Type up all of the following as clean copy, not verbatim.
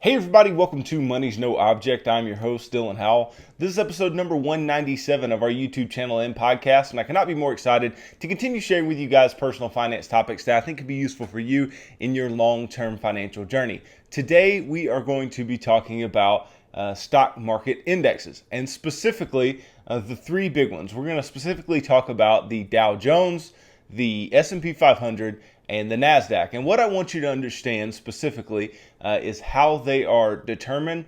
Hey everybody, welcome to Money's No Object. I'm your host, Dylan Howell. This is episode number 197 of our YouTube channel and podcast, and I cannot be more excited to continue sharing with you guys personal finance topics that I think could be useful for you in your long-term financial journey. Today, we are going to be talking about stock market indexes, and specifically the three big ones. We're going to specifically talk about the Dow Jones, the S&P 500, and the Nasdaq. And what I want you to understand specifically is how they are determined,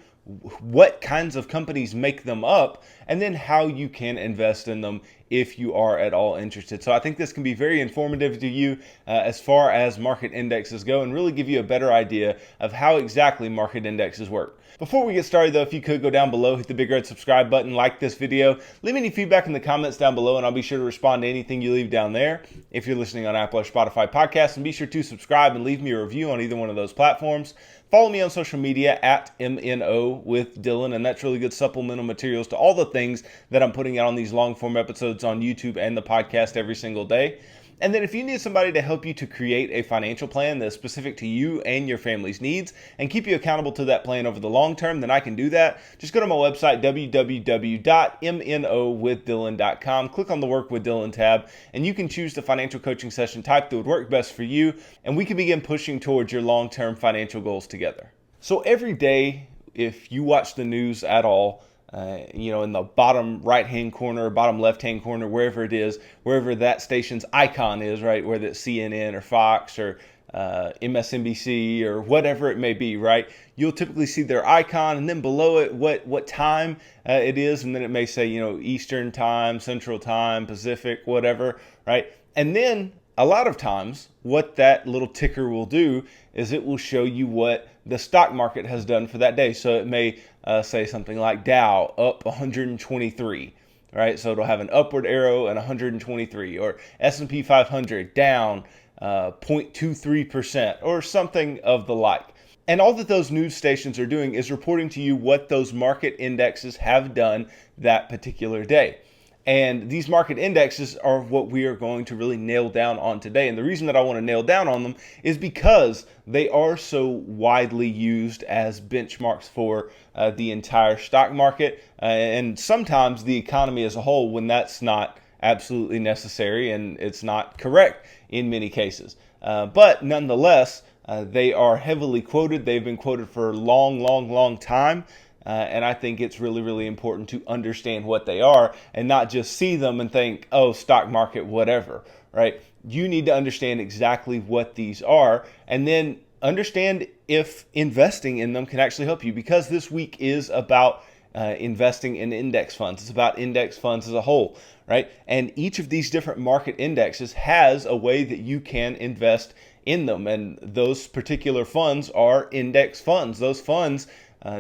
what kinds of companies make them up, and then how you can invest in them if you are at all interested. So I think this can be very informative to you as far as market indexes go and really give you a better idea of how exactly market indexes work. Before we get started though, if you could go down below, hit the big red subscribe button, like this video, leave any feedback in the comments down below, and I'll be sure to respond to anything you leave down there. If you're listening on Apple or Spotify podcasts, and be sure to subscribe and leave me a review on either one of those platforms. Follow me on social media at MNO with Dylan, and that's really good supplemental materials to all the things that I'm putting out on these long form episodes on YouTube and the podcast every single day. And then if you need somebody to help you to create a financial plan that's specific to you and your family's needs and keep you accountable to that plan over the long term, then I can do that. Just go to my website, www.mnowithdylan.com. Click on the Work with Dylan tab, and you can choose the financial coaching session type that would work best for you, and we can begin pushing towards your long-term financial goals together. So every day, if you watch the news at all, in the bottom right-hand corner, bottom left-hand corner, wherever it is, wherever that station's icon is, right, whether it's CNN or Fox or MSNBC or whatever it may be, right, you'll typically see their icon, and then below it what time it is, and then it may say, Eastern time, Central time, Pacific, whatever, right, and then a lot of times what that little ticker will do is it will show you what the stock market has done for that day. So it may say something like Dow up 123, right? So it'll have an upward arrow and 123, or S&P 500 down 0.23% or something of the like. And all that those news stations are doing is reporting to you what those market indexes have done that particular day. And these market indexes are what we are going to really nail down on today. And the reason that I want to nail down on them is because they are so widely used as benchmarks for the entire stock market and sometimes the economy as a whole, when that's not absolutely necessary and it's not correct in many cases. But nonetheless, they are heavily quoted. They've been quoted for a long time. And I think it's really, really important to understand what they are and not just see them and think, oh, stock market, whatever, right? You need to understand exactly what these are and then understand if investing in them can actually help you, because this week is about investing in index funds. It's about index funds as a whole, right? And each of these different market indexes has a way that you can invest in them. And those particular funds are index funds. Those funds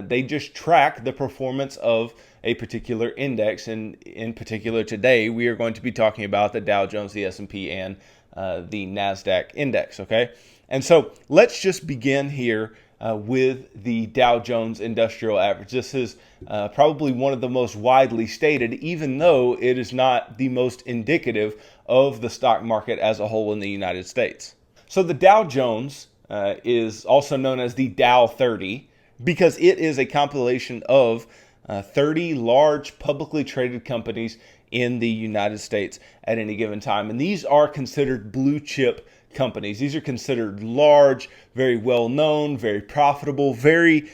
they just track the performance of a particular index, and in particular today we are going to be talking about the Dow Jones, the S&P, and the Nasdaq index. Okay, and so let's just begin here with the Dow Jones Industrial Average. This is probably one of the most widely stated, even though it is not the most indicative of the stock market as a whole in the United States. So the Dow Jones is also known as the Dow 30. Because it is a compilation of 30 large publicly traded companies in the United States at any given time. And these are considered blue chip companies. These are considered large, very well known, very profitable, very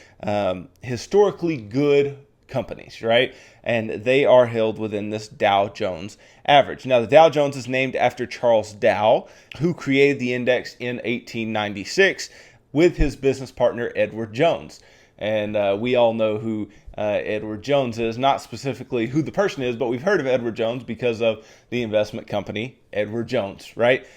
historically good companies, right? And they are held within this Dow Jones average. Now, the Dow Jones is named after Charles Dow, who created the index in 1896 with his business partner, Edward Jones. And we all know who Edward Jones is, not specifically who the person is, but we've heard of Edward Jones because of the investment company, Edward Jones, right?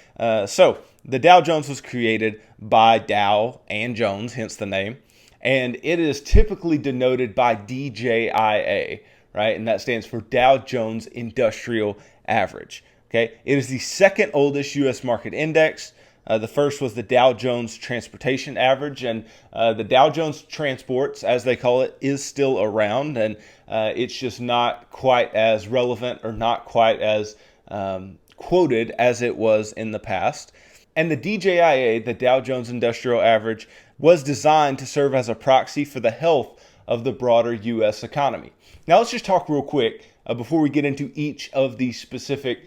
So the Dow Jones was created by Dow and Jones, hence the name. And it is typically denoted by DJIA, right? And that stands for Dow Jones Industrial Average, okay? It is the second oldest U.S. market index. The first was the Dow Jones Transportation Average, and the Dow Jones Transports, as they call it, is still around, and it's just not quite as relevant or not quite as quoted as it was in the past. And the DJIA, the Dow Jones Industrial Average, was designed to serve as a proxy for the health of the broader U.S. economy. Now let's just talk real quick before we get into each of these specific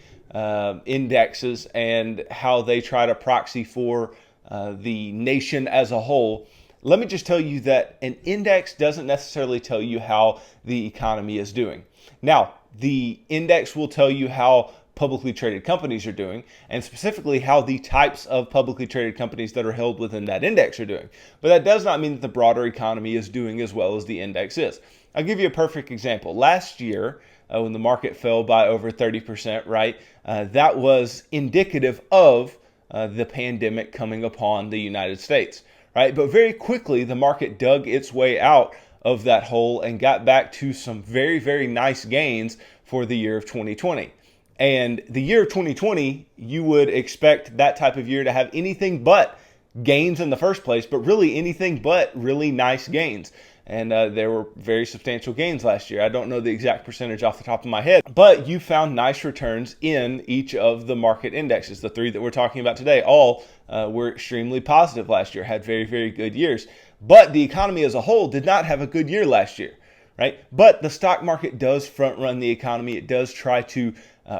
indexes and how they try to proxy for the nation as a whole. Let me just tell you that an index doesn't necessarily tell you how the economy is doing. Now, the index will tell you how publicly traded companies are doing, and specifically how the types of publicly traded companies that are held within that index are doing. But that does not mean that the broader economy is doing as well as the index is. I'll give you a perfect example. Last year, when the market fell by over 30%, right, that was indicative of the pandemic coming upon the United States, right? But very quickly, the market dug its way out of that hole and got back to some very, very nice gains for the year of 2020. And the year of 2020, you would expect that type of year to have anything but gains in the first place, but really anything but really nice gains. And there were very substantial gains last year. I don't know the exact percentage off the top of my head, but you found nice returns in each of the market indexes. The three that we're talking about today, all were extremely positive last year, had very, very good years. But the economy as a whole did not have a good year last year, right? But the stock market does front run the economy. It does try to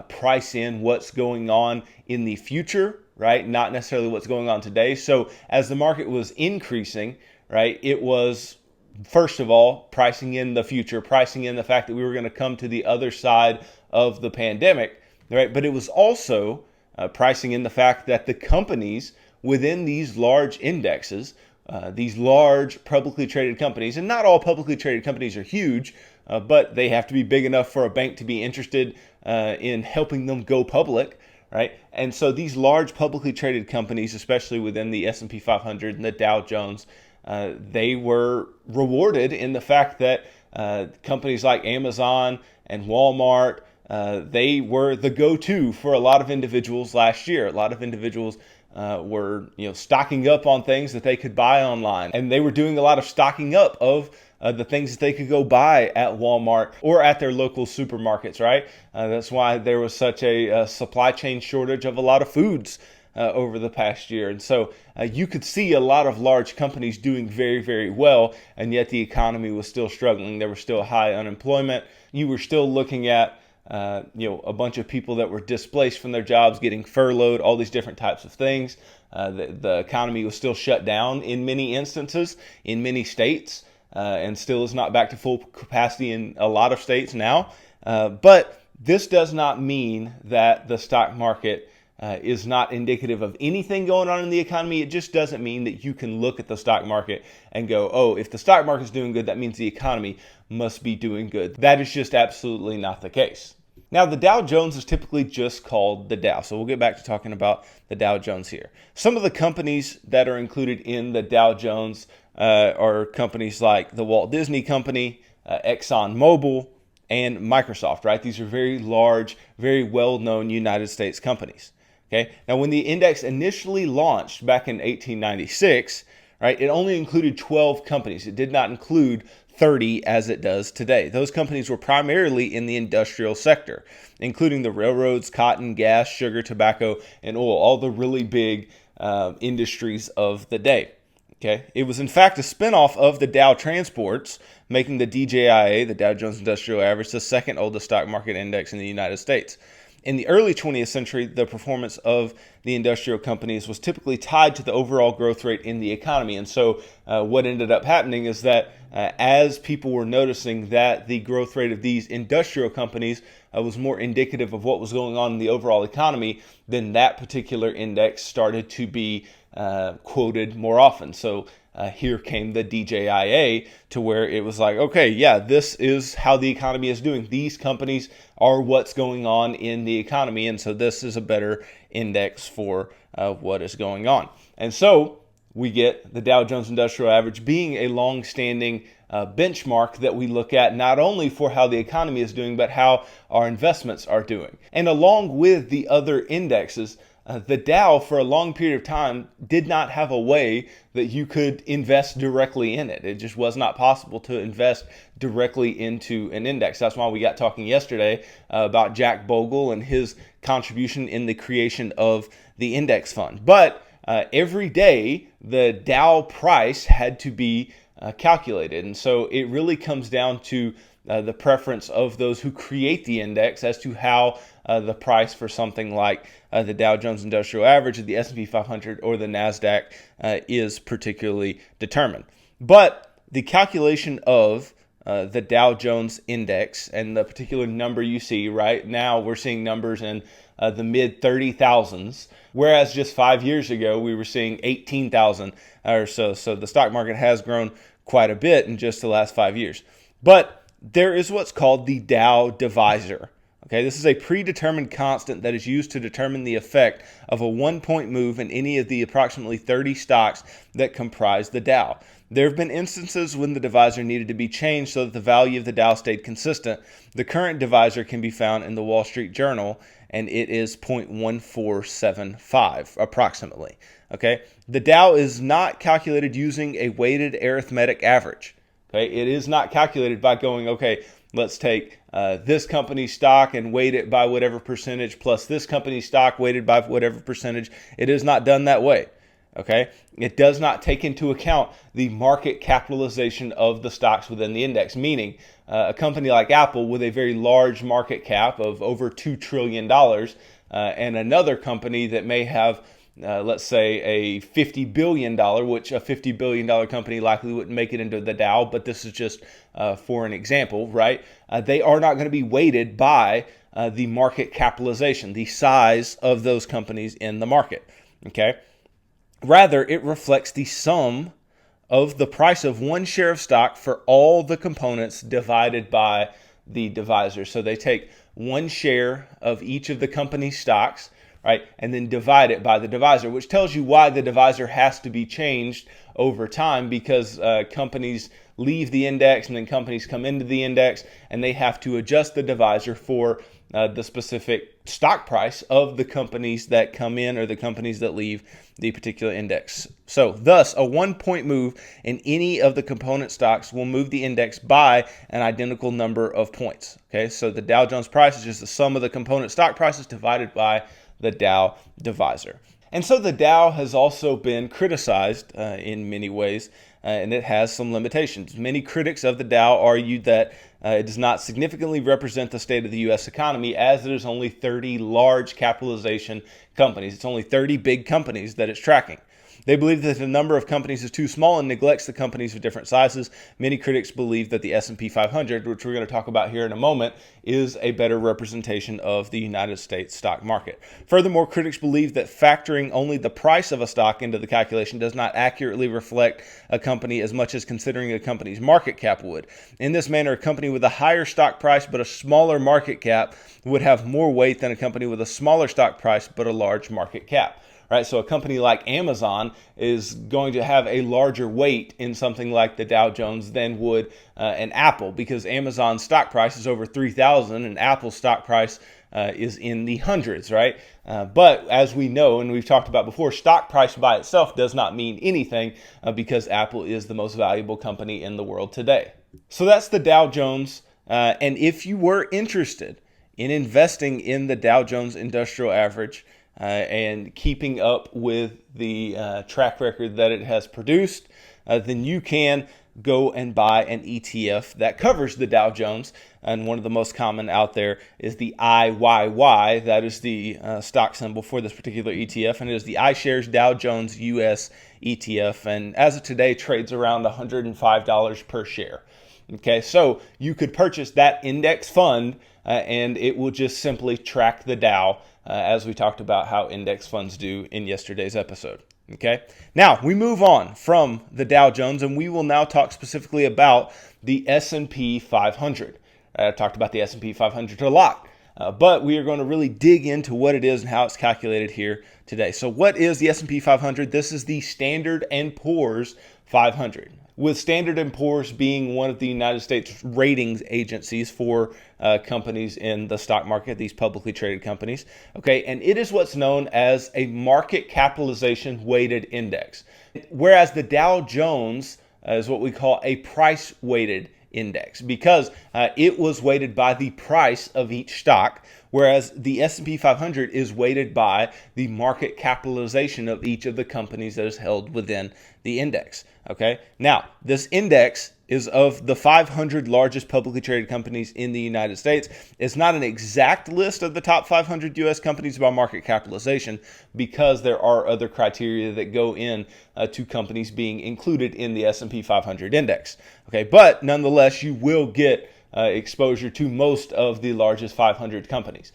price in what's going on in the future, right? Not necessarily what's going on today. So as the market was increasing, right, it was, first of all, pricing in the future, pricing in the fact that we were going to come to the other side of the pandemic, right? But it was also pricing in the fact that the companies within these large indexes, these large publicly traded companies, and not all publicly traded companies are huge, but they have to be big enough for a bank to be interested in helping them go public, right? And so these large publicly traded companies, especially within the S&P 500 and the Dow Jones, they were rewarded in the fact that companies like Amazon and Walmart, they were the go-to for a lot of individuals last year. A lot of individuals were, stocking up on things that they could buy online, and they were doing a lot of stocking up of the things that they could go buy at Walmart or at their local supermarkets, right? That's why there was such a supply chain shortage of a lot of foods over the past year. And so you could see a lot of large companies doing very, very well, and yet the economy was still struggling. There was still high unemployment. You were still looking at a bunch of people that were displaced from their jobs, getting furloughed, all these different types of things. The economy was still shut down in many instances, in many states, and still is not back to full capacity in a lot of states now. But this does not mean that the stock market is not indicative of anything going on in the economy. It just doesn't mean that you can look at the stock market and go, oh, if the stock market is doing good, that means the economy must be doing good. That is just absolutely not the case. Now, the Dow Jones is typically just called the Dow. So we'll get back to talking about the Dow Jones here. Some of the companies that are included in the Dow Jones are companies like the Walt Disney Company, ExxonMobil, and Microsoft, right? These are very large, very well-known United States companies. Okay. Now, when the index initially launched back in 1896, right, it only included 12 companies. It did not include 30 as it does today. Those companies were primarily in the industrial sector, including the railroads, cotton, gas, sugar, tobacco, and oil, all the really big industries of the day. Okay. It was, in fact, a spinoff of the Dow Transports, making the DJIA, the Dow Jones Industrial Average, the second oldest stock market index in the United States. In the early 20th century, the performance of the industrial companies was typically tied to the overall growth rate in the economy. And so what ended up happening is that as people were noticing that the growth rate of these industrial companies was more indicative of what was going on in the overall economy, then that particular index started to be quoted more often. So here came the DJIA, to where it was like, okay, yeah, this is how the economy is doing. These companies are what's going on in the economy, and so this is a better index for what is going on. And so we get the Dow Jones Industrial Average being a long-standing benchmark that we look at not only for how the economy is doing, but how our investments are doing. And along with the other indexes, the Dow, for a long period of time, did not have a way that you could invest directly in it. It just was not possible to invest directly into an index. That's why we got talking yesterday about Jack Bogle and his contribution in the creation of the index fund. But every day, the Dow price had to be calculated. And so it really comes down to the preference of those who create the index as to how the price for something like the Dow Jones Industrial Average, the S&P 500, or the Nasdaq is particularly determined. But the calculation of the Dow Jones Index and the particular number you see right now, we're seeing numbers in the mid 30,000s, whereas just 5 years ago we were seeing 18,000 or so. So the stock market has grown quite a bit in just the last 5 years. But there is what's called the Dow Divisor. Okay, this is a predetermined constant that is used to determine the effect of a 1-point move in any of the approximately 30 stocks that comprise the Dow. There have been instances when the divisor needed to be changed so that the value of the Dow stayed consistent. The current divisor can be found in the Wall Street Journal, and it is 0.1475 approximately. Okay, the Dow is not calculated using a weighted arithmetic average. Okay, it is not calculated by going, okay, let's take this company's stock and weight it by whatever percentage plus this company's stock weighted by whatever percentage. It is not done that way. Okay, it does not take into account the market capitalization of the stocks within the index, meaning a company like Apple with a very large market cap of over $2 trillion and another company that may have let's say a $50 billion, which a $50 billion company likely wouldn't make it into the Dow, but this is just for an example, right? They are not going to be weighted by the market capitalization, the size of those companies in the market, okay? Rather, it reflects the sum of the price of one share of stock for all the components divided by the divisor. So they take one share of each of the company's stocks, right, and then divide it by the divisor, which tells you why the divisor has to be changed over time, because companies leave the index and then companies come into the index and they have to adjust the divisor for the specific stock price of the companies that come in or the companies that leave the particular index. So thus, a 1-point move in any of the component stocks will move the index by an identical number of points. Okay, so the Dow Jones price is just the sum of the component stock prices divided by the Dow Divisor. And so the Dow has also been criticized in many ways, and it has some limitations. Many critics of the Dow argued that it does not significantly represent the state of the U.S. economy, as there's only 30 large capitalization companies. It's only 30 big companies that it's tracking. They believe that the number of companies is too small and neglects the companies of different sizes. Many critics believe that the S&P 500, which we're going to talk about here in a moment, is a better representation of the United States stock market. Furthermore, critics believe that factoring only the price of a stock into the calculation does not accurately reflect a company as much as considering a company's market cap would. In this manner, a company with a higher stock price but a smaller market cap would have more weight than a company with a smaller stock price but a large market cap. Right, so a company like Amazon is going to have a larger weight in something like the Dow Jones than would an Apple, because Amazon's stock price is over 3,000 and Apple's stock price is in the hundreds, right? But as we know, and we've talked about before, stock price by itself does not mean anything because Apple is the most valuable company in the world today. So that's the Dow Jones. And if you were interested in investing in the Dow Jones Industrial Average, and keeping up with the track record that it has produced, then you can go and buy an ETF that covers the Dow Jones. And one of the most common out there is the IYY. That is the stock symbol for this particular ETF. And it is the Ishares Dow Jones US ETF. And as of today, trades around $105 per share. Okay, so you could purchase that index fund and it will just simply track the Dow, as we talked about how index funds do in yesterday's episode. Okay, now we move on from the Dow Jones and we will now talk specifically about the S&P 500. I talked about the S&P 500 a lot, but we are going to really dig into what it is and how it's calculated here today. So what is the S&P 500? This is the Standard & Poor's 500. With Standard & Poor's being one of the United States ratings agencies for companies in the stock market, these publicly traded companies. Okay, and it is what's known as a market capitalization weighted index. Whereas the Dow Jones is what we call a price weighted index, because it was weighted by the price of each stock, whereas the S&P 500 is weighted by the market capitalization of each of the companies that is held within the index. Okay, now this index is of the 500 largest publicly traded companies in the United States. It's not an exact list of the top 500 U.S. companies by market capitalization, because there are other criteria that go in to companies being included in the S&P 500 index. Okay, but nonetheless, you will get exposure to most of the largest 500 companies.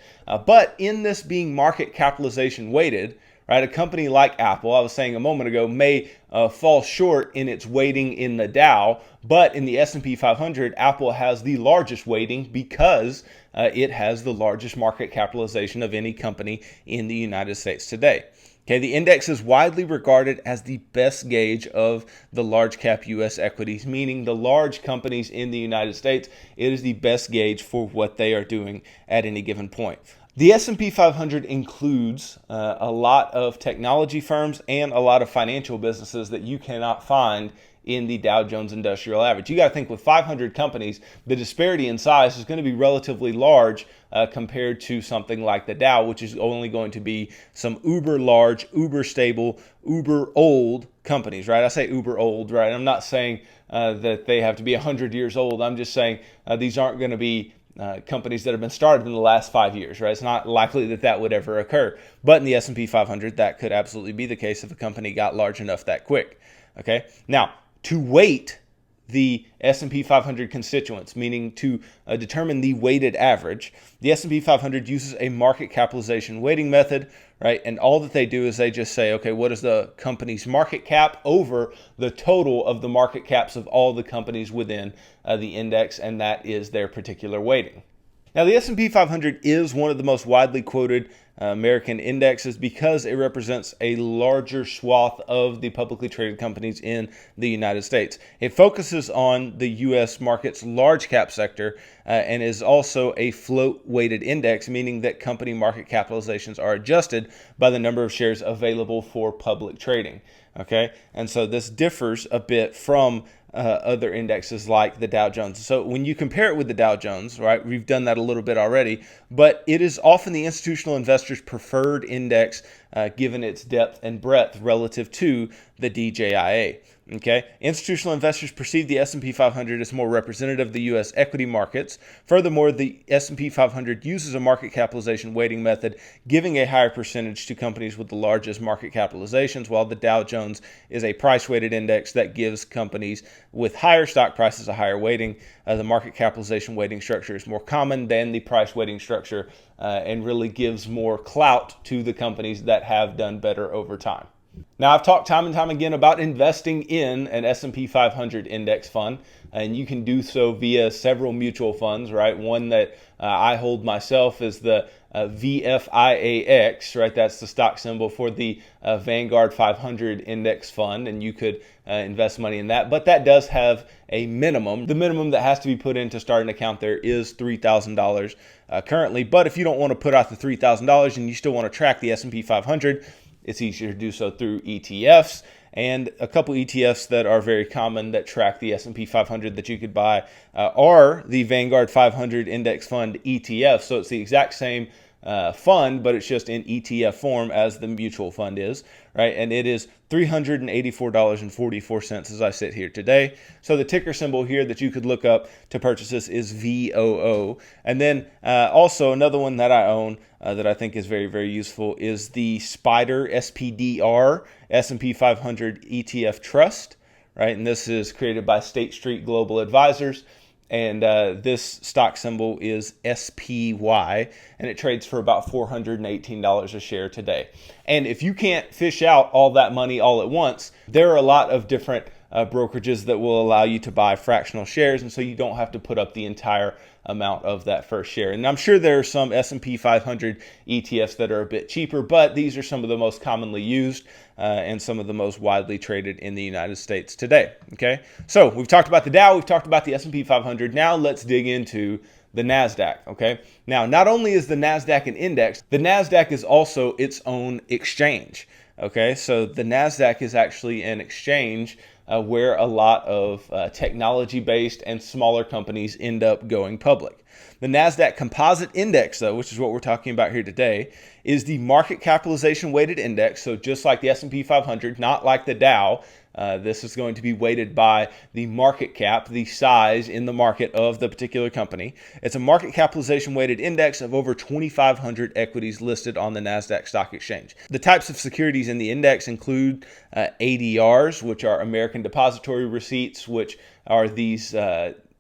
But in this being market capitalization weighted, right, a company like Apple, I was saying a moment ago, may fall short in its weighting in the Dow, but in the S&P 500, Apple has the largest weighting because it has the largest market capitalization of any company in the United States today. Okay, the index is widely regarded as the best gauge of the large cap U.S. equities, meaning the large companies in the United States. It is the best gauge for what they are doing at any given point. The S&P 500 includes a lot of technology firms and a lot of financial businesses that you cannot find in the Dow Jones Industrial Average. You got to think, with 500 companies, the disparity in size is going to be relatively large compared to something like the Dow, which is only going to be some uber large, uber stable, uber old companies, right? I say uber old, right? I'm not saying that they have to be 100 years old. I'm just saying these aren't going to be companies that have been started in the last 5 years, right? It's not likely that that would ever occur. But in the S&P 500, that could absolutely be the case if a company got large enough that quick. Okay, now to weight the S&P 500 constituents, meaning to determine the weighted average, the S&P 500 uses a market capitalization weighting method, right? And all that they do is they just say, okay, what is the company's market cap over the total of the market caps of all the companies within the index, and that is their particular weighting. Now, the S&P 500 is one of the most widely quoted American indexes because it represents a larger swath of the publicly traded companies in the United States. It focuses on the U.S. market's large cap sector and is also a float weighted index, meaning that company market capitalizations are adjusted by the number of shares available for public trading. Okay, and so this differs a bit from other indexes like the Dow Jones. So when you compare it with the Dow Jones, right, we've done that a little bit already, but it is often the institutional investor's preferred index given its depth and breadth relative to the DJIA. Okay, institutional investors perceive the S&P 500 as more representative of the U.S. equity markets. Furthermore, the S&P 500 uses a market capitalization weighting method, giving a higher percentage to companies with the largest market capitalizations, while the Dow Jones is a price-weighted index that gives companies with higher stock prices a higher weighting. The market capitalization weighting structure is more common than the price weighting structure and really gives more clout to the companies that have done better over time. Now, I've talked time and time again about investing in an S&P 500 index fund, and you can do so via several mutual funds, right? One that I hold myself is the VFIAX, right? That's the stock symbol for the Vanguard 500 index fund, and you could invest money in that. But that does have a minimum. The minimum that has to be put in to start an account there is $3,000 currently. But if you don't want to put out the $3,000 and you still want to track the S&P 500, it's easier to do so through ETFs, and a couple ETFs that are very common that track the S&P 500 that you could buy are the Vanguard 500 Index Fund ETF. So it's the exact same fund, but it's just in ETF form as the mutual fund is, right? And it is $384.44 as I sit here today. So the ticker symbol here that you could look up to purchase this is VOO. And then also another one that I own that I think is very, very useful is the Spyder, SPDR, S&P 500 ETF Trust, right? And this is created by State Street Global Advisors. And this stock symbol is SPY, and it trades for about $418 a share today. And if you can't fish out all that money all at once, there are a lot of different brokerages that will allow you to buy fractional shares, and so you don't have to put up the entire amount of that first share. And I'm sure there are some S&P 500 ETFs that are a bit cheaper, but these are some of the most commonly used and some of the most widely traded in the United States today. Okay, so we've talked about the Dow, we've talked about the S&P 500. Now let's dig into the Nasdaq. Okay, now not only is the Nasdaq an index, the Nasdaq is also its own exchange. Okay, so the Nasdaq is actually an exchange where a lot of technology-based and smaller companies end up going public. The Nasdaq Composite Index, though, which is what we're talking about here today, is the market capitalization weighted index. So just like the S&P 500, not like the Dow, this is going to be weighted by the market cap, the size in the market of the particular company. It's a market capitalization weighted index of over 2,500 equities listed on the Nasdaq Stock Exchange. The types of securities in the index include ADRs, which are American Depository Receipts, which are these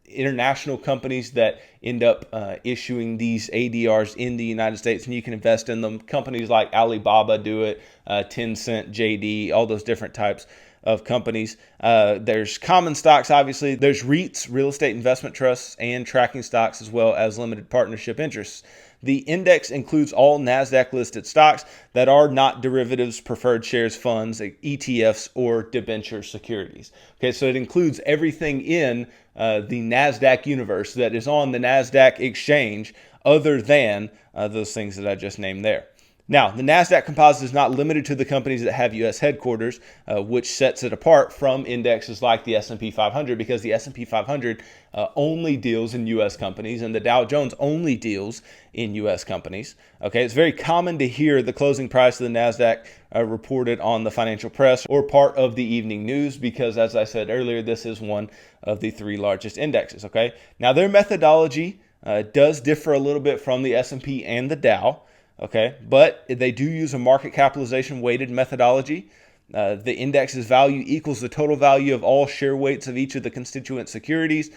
international companies that end up issuing these ADRs in the United States, and you can invest in them. Companies like Alibaba do it, Tencent, JD, all those different types of companies. There's common stocks, obviously. There's REITs, real estate investment trusts, and tracking stocks, as well as limited partnership interests. The index includes all NASDAQ listed stocks that are not derivatives, preferred shares, funds, ETFs, or debenture securities. Okay, so it includes everything in the NASDAQ universe that is on the NASDAQ exchange other than those things that I just named there. Now, the NASDAQ Composite is not limited to the companies that have U.S. headquarters, which sets it apart from indexes like the S&P 500, because the S&P 500 only deals in U.S. companies, and the Dow Jones only deals in U.S. companies. Okay, it's very common to hear the closing price of the NASDAQ reported on the financial press or part of the evening news, because, as I said earlier, this is one of the three largest indexes. Okay, now their methodology does differ a little bit from the S&P and the Dow. Okay, but they do use a market capitalization weighted methodology. The index's value equals the total value of all share weights of each of the constituent securities,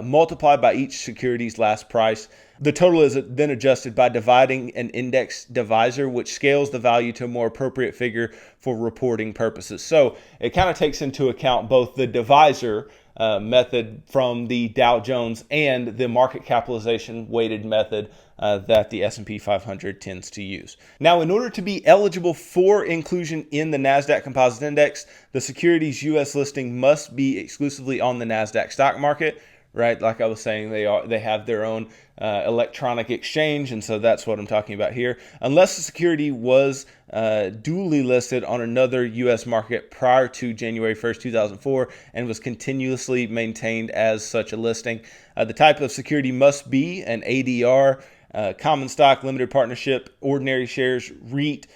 multiplied by each security's last price. The total is then adjusted by dividing an index divisor, which scales the value to a more appropriate figure for reporting purposes. So it kind of takes into account both the divisor method from the Dow Jones and the market capitalization weighted method that the S&P 500 tends to use. Now, in order to be eligible for inclusion in the Nasdaq Composite Index, the securities U.S. listing must be exclusively on the Nasdaq stock market. Right, like I was saying, they have their own electronic exchange, and so that's what I'm talking about here. Unless the security was duly listed on another U.S. market prior to January 1st, 2004, and was continuously maintained as such a listing. The type of security must be an ADR, common stock, limited partnership, ordinary shares, REIT,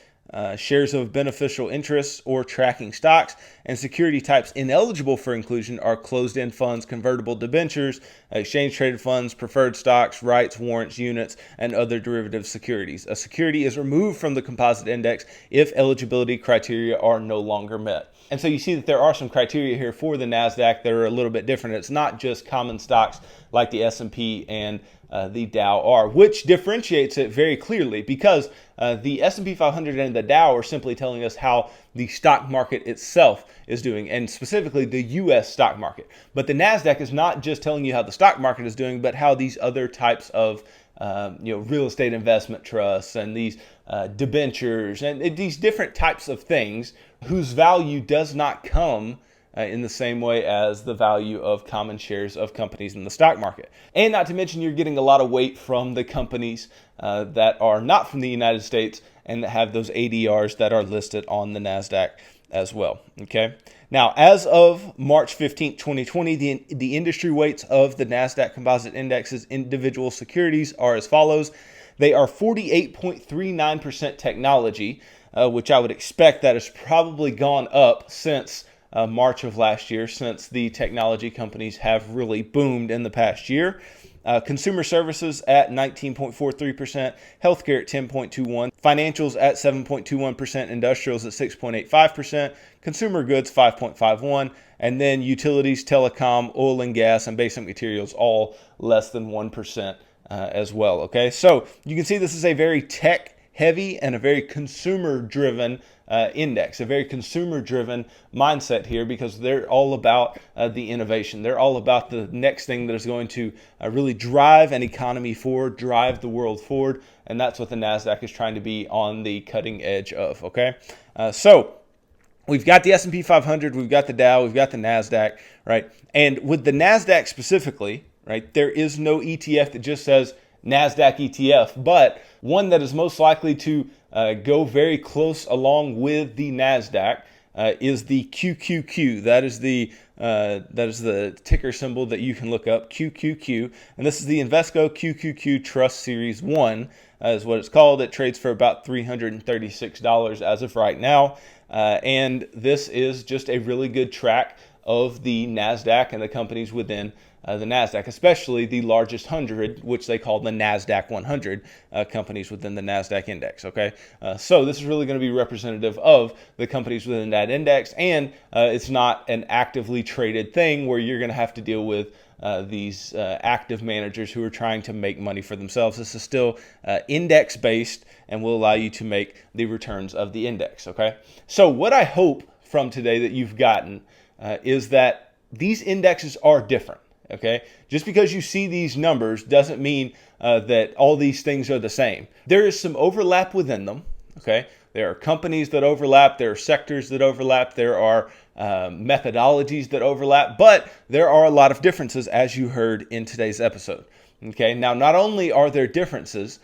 shares of beneficial interests, or tracking stocks. And security types ineligible for inclusion are closed-end funds, convertible debentures, exchange-traded funds, preferred stocks, rights, warrants, units, and other derivative securities. A security is removed from the composite index if eligibility criteria are no longer met. And so you see that there are some criteria here for the NASDAQ that are a little bit different. It's not just common stocks like the S&P and the Dow are, which differentiates it very clearly, because the S&P 500 and the Dow are simply telling us how the stock market itself is doing, and specifically the U.S. stock market. But the NASDAQ is not just telling you how the stock market is doing, but how these other types of real estate investment trusts and these debentures and these different types of things whose value does not come in the same way as the value of common shares of companies in the stock market. And not to mention, you're getting a lot of weight from the companies that are not from the United States and that have those ADRs that are listed on the NASDAQ as well. Okay. Now, as of March 15th, 2020, the industry weights of the NASDAQ Composite Index's individual securities are as follows. They are 48.39% technology, which I would expect that has probably gone up since March of last year, since the technology companies have really boomed in the past year. Consumer services at 19.43%, healthcare at 10.21%, financials at 7.21%, industrials at 6.85%, consumer goods 5.51%, and then utilities, telecom, oil and gas, and basic materials all less than 1% as well. Okay, so you can see this is a very tech heavy and a very consumer-driven index, a very consumer-driven mindset here, because they're all about the innovation. They're all about the next thing that is going to really drive an economy forward, drive the world forward, and that's what the NASDAQ is trying to be on the cutting edge of, okay? So we've got the S&P 500, we've got the Dow, we've got the NASDAQ, right? And with the NASDAQ specifically, right, there is no ETF that just says NASDAQ ETF, but one that is most likely to go very close along with the NASDAQ is the QQQ. That is the ticker symbol that you can look up, QQQ. And this is the Invesco QQQ Trust Series 1 is what it's called. It trades for about $336 as of right now. And this is just a really good track of the Nasdaq and the companies within the Nasdaq, especially the largest 100, which they call the Nasdaq 100 companies within the Nasdaq index. Okay, so this is really going to be representative of the companies within that index, and it's not an actively traded thing where you're going to have to deal with these active managers who are trying to make money for themselves. This is still index based and will allow you to make the returns of the index. Okay, so what I hope from today that you've gotten is that these indexes are different. Okay, just because you see these numbers doesn't mean that all these things are the same. There is some overlap within them. Okay, there are companies that overlap, there are sectors that overlap, there are methodologies that overlap, but there are a lot of differences, as you heard in today's episode. Okay, now not only are there differences,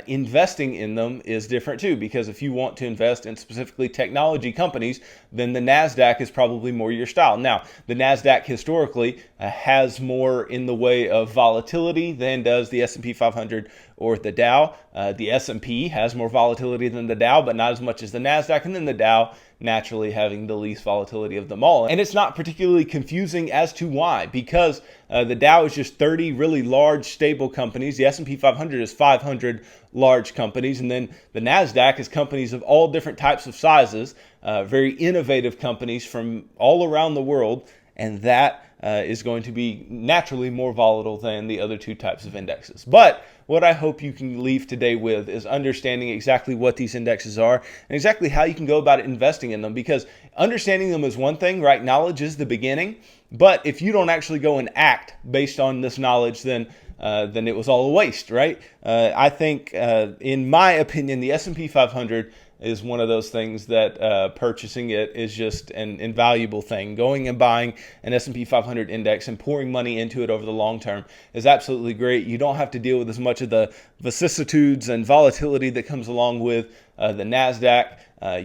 investing in them is different too, because if you want to invest in specifically technology companies, then the Nasdaq is probably more your style. Now, the Nasdaq historically has more in the way of volatility than does the S&P 500 or the Dow. The S&P has more volatility than the Dow, but not as much as the Nasdaq, and then the Dow naturally having the least volatility of them all. And it's not particularly confusing as to why, because the Dow is just 30 really large, stable companies. The S&P 500 is 500 large companies. And then the Nasdaq is companies of all different types of sizes, very innovative companies from all around the world. And that is going to be naturally more volatile than the other two types of indexes. But what I hope you can leave today with is understanding exactly what these indexes are and exactly how you can go about investing in them, because understanding them is one thing, right? Knowledge is the beginning. But if you don't actually go and act based on this knowledge, then it was all a waste, right? I think, in my opinion, the S&P 500 is one of those things that purchasing it is just an invaluable thing. Going and buying an S&P 500 index and pouring money into it over the long term is absolutely great. You don't have to deal with as much of the vicissitudes and volatility that comes along with the Nasdaq.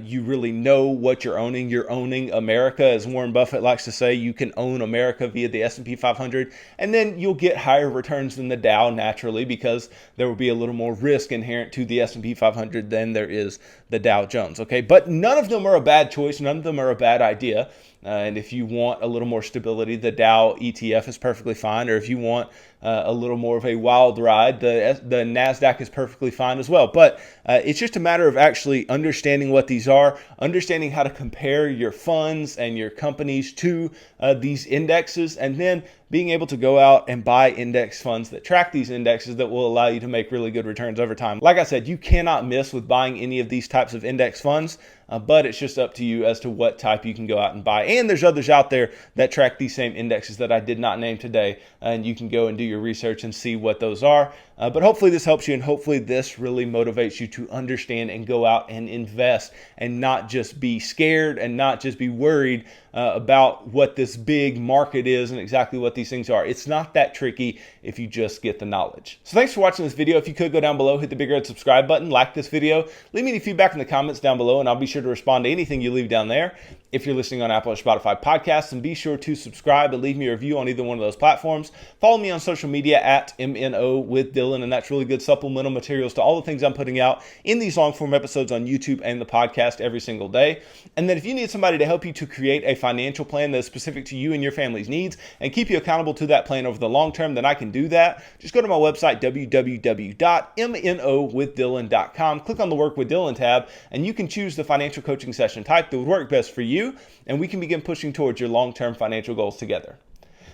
You really know what you're owning. You're owning America, as Warren Buffett likes to say. You can own America via the S&P 500, and then you'll get higher returns than the Dow naturally, because there will be a little more risk inherent to the S&P 500 than there is the Dow Jones. Okay, but none of them are a bad choice. None of them are a bad idea. And if you want a little more stability, the Dow ETF is perfectly fine. Or if you want a little more of a wild ride, the Nasdaq is perfectly fine as well. But it's just a matter of actually understanding what these are, understanding how to compare your funds and your companies to these indexes, and then being able to go out and buy index funds that track these indexes that will allow you to make really good returns over time. Like I said, you cannot miss with buying any of these types of index funds, but it's just up to you as to what type you can go out and buy. And there's others out there that track these same indexes that I did not name today, and you can go and do your research and see what those are. But hopefully this helps you, and hopefully this really motivates you to understand and go out and invest, and not just be scared and not just be worried about what this big market is and exactly what these things are. It's not that tricky if you just get the knowledge. So thanks for watching this video. If you could go down below, hit the big red subscribe button, like this video, leave me any feedback in the comments down below, and I'll be sure to respond to anything you leave down there. If you're listening on Apple or Spotify podcasts, then be sure to subscribe and leave me a review on either one of those platforms. Follow me on social media at MNO with Dylan, and that's really good supplemental materials to all the things I'm putting out in these long form episodes on YouTube and the podcast every single day. And then if you need somebody to help you to create a financial plan that's specific to you and your family's needs and keep you accountable to that plan over the long term, then I can do that. Just go to my website, www.mnowithdylan.com. Click on the Work with Dylan tab, and you can choose the financial coaching session type that would work best for you, and we can begin pushing towards your long-term financial goals together.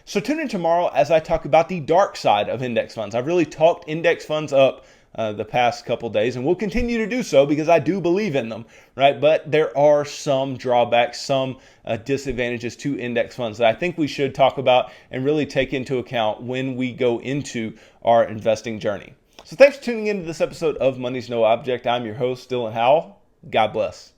So tune in tomorrow as I talk about the dark side of index funds. I've really talked index funds up the past couple days, and will continue to do so because I do believe in them, right? But there are some drawbacks, some disadvantages to index funds that I think we should talk about and really take into account when we go into our investing journey. So thanks for tuning into this episode of Money's No Object. I'm your host, Dylan Howell. God bless.